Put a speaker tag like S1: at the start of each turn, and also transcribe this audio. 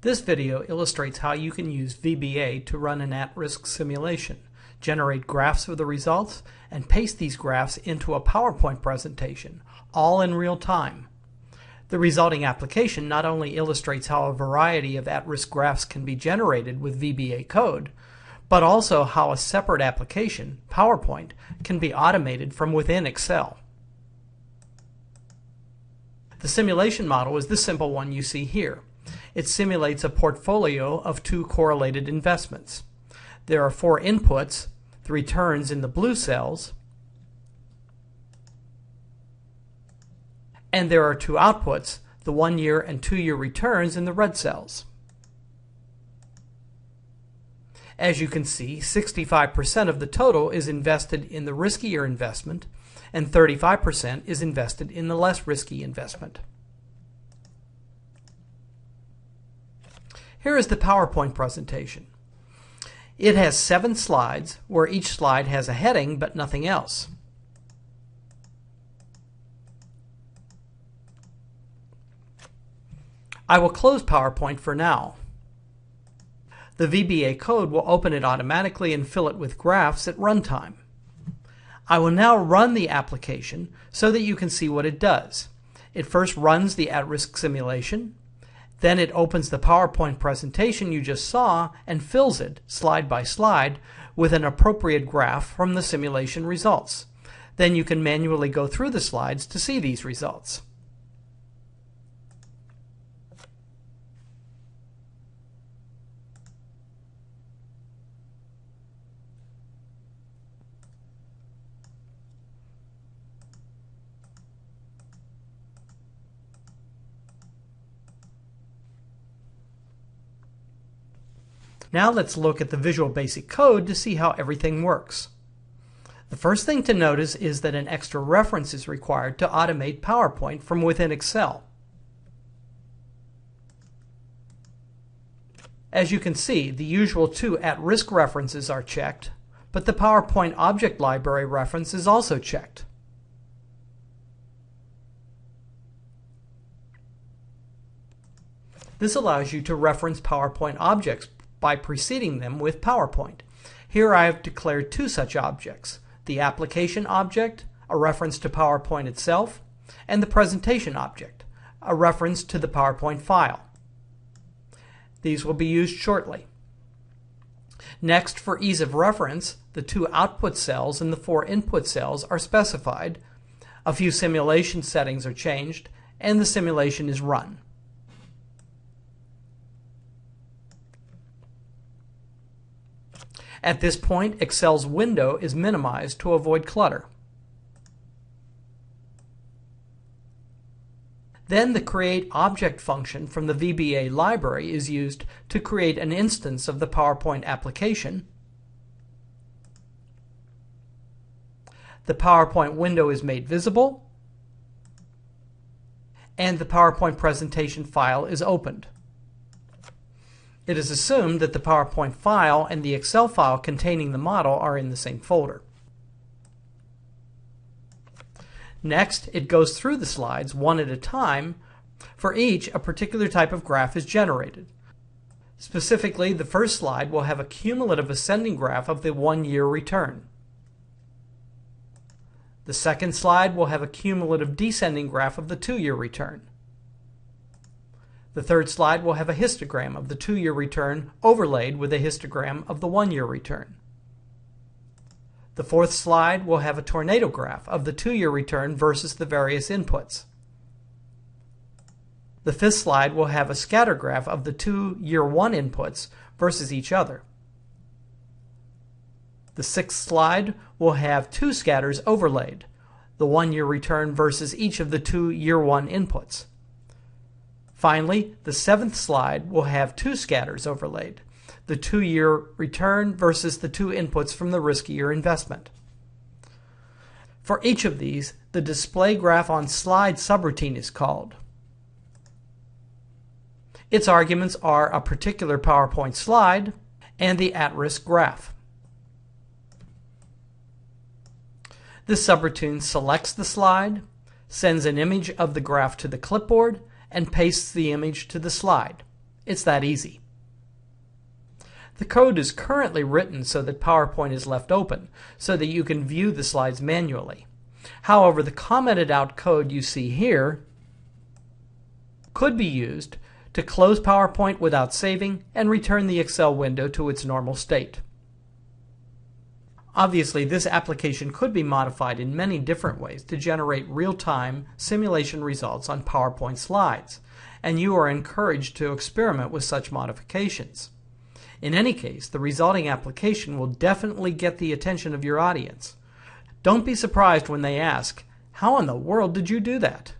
S1: This video illustrates how you can use VBA to run an at-risk simulation, generate graphs of the results, and paste these graphs into a PowerPoint presentation, all in real time. The resulting application not only illustrates how a variety of at-risk graphs can be generated with VBA code, but also how a separate application, PowerPoint, can be automated from within Excel. The simulation model is the simple one you see here. It simulates a portfolio of two correlated investments. There are four inputs, the returns in the blue cells, and there are two outputs, the 1-year and 2-year returns in the red cells. As you can see, 65% of the total is invested in the riskier investment, and 35% is invested in the less risky investment. Here is the PowerPoint presentation. It has 7 slides, where each slide has a heading but nothing else. I will close PowerPoint for now. The VBA code will open it automatically and fill it with graphs at runtime. I will now run the application so that you can see what it does. It first runs the at-risk simulation, then it opens the PowerPoint presentation you just saw and fills it, slide by slide, with an appropriate graph from the simulation results. Then you can manually go through the slides to see these results. Now let's look at the Visual Basic code to see how everything works. The first thing to notice is that an extra reference is required to automate PowerPoint from within Excel. As you can see, the usual 2 at-risk references are checked, but the PowerPoint object library reference is also checked. This allows you to reference PowerPoint objects by preceding them with PowerPoint. Here I have declared 2 such objects, the application object, a reference to PowerPoint itself, and the presentation object, a reference to the PowerPoint file. These will be used shortly. Next, for ease of reference, the 2 output cells and the 4 input cells are specified, a few simulation settings are changed, and the simulation is run. At this point, Excel's window is minimized to avoid clutter. Then the Create Object function from the VBA library is used to create an instance of the PowerPoint application. The PowerPoint window is made visible, and the PowerPoint presentation file is opened. It is assumed that the PowerPoint file and the Excel file containing the model are in the same folder. Next, it goes through the slides one at a time. For each, a particular type of graph is generated. Specifically, the first slide will have a cumulative ascending graph of the 1-year return. The second slide will have a cumulative descending graph of the 2-year return. The third slide will have a histogram of the 2-year return overlaid with a histogram of the 1-year return. The fourth slide will have a tornado graph of the 2-year return versus the various inputs. The fifth slide will have a scatter graph of the 2 year 1 inputs versus each other. The sixth slide will have 2 scatters overlaid, the 1-year return versus each of the 2 year 1 inputs. Finally, the 7th slide will have 2 scatters overlaid, the 2-year return versus the 2 inputs from the riskier investment. For each of these, the display graph on slide subroutine is called. Its arguments are a particular PowerPoint slide and the at-risk graph. This subroutine selects the slide, sends an image of the graph to the clipboard, and pastes the image to the slide. It's that easy. The code is currently written so that PowerPoint is left open, so that you can view the slides manually. However, the commented out code you see here could be used to close PowerPoint without saving and return the Excel window to its normal state. Obviously, this application could be modified in many different ways to generate real-time simulation results on PowerPoint slides, and you are encouraged to experiment with such modifications. In any case, the resulting application will definitely get the attention of your audience. Don't be surprised when they ask, "How in the world did you do that?"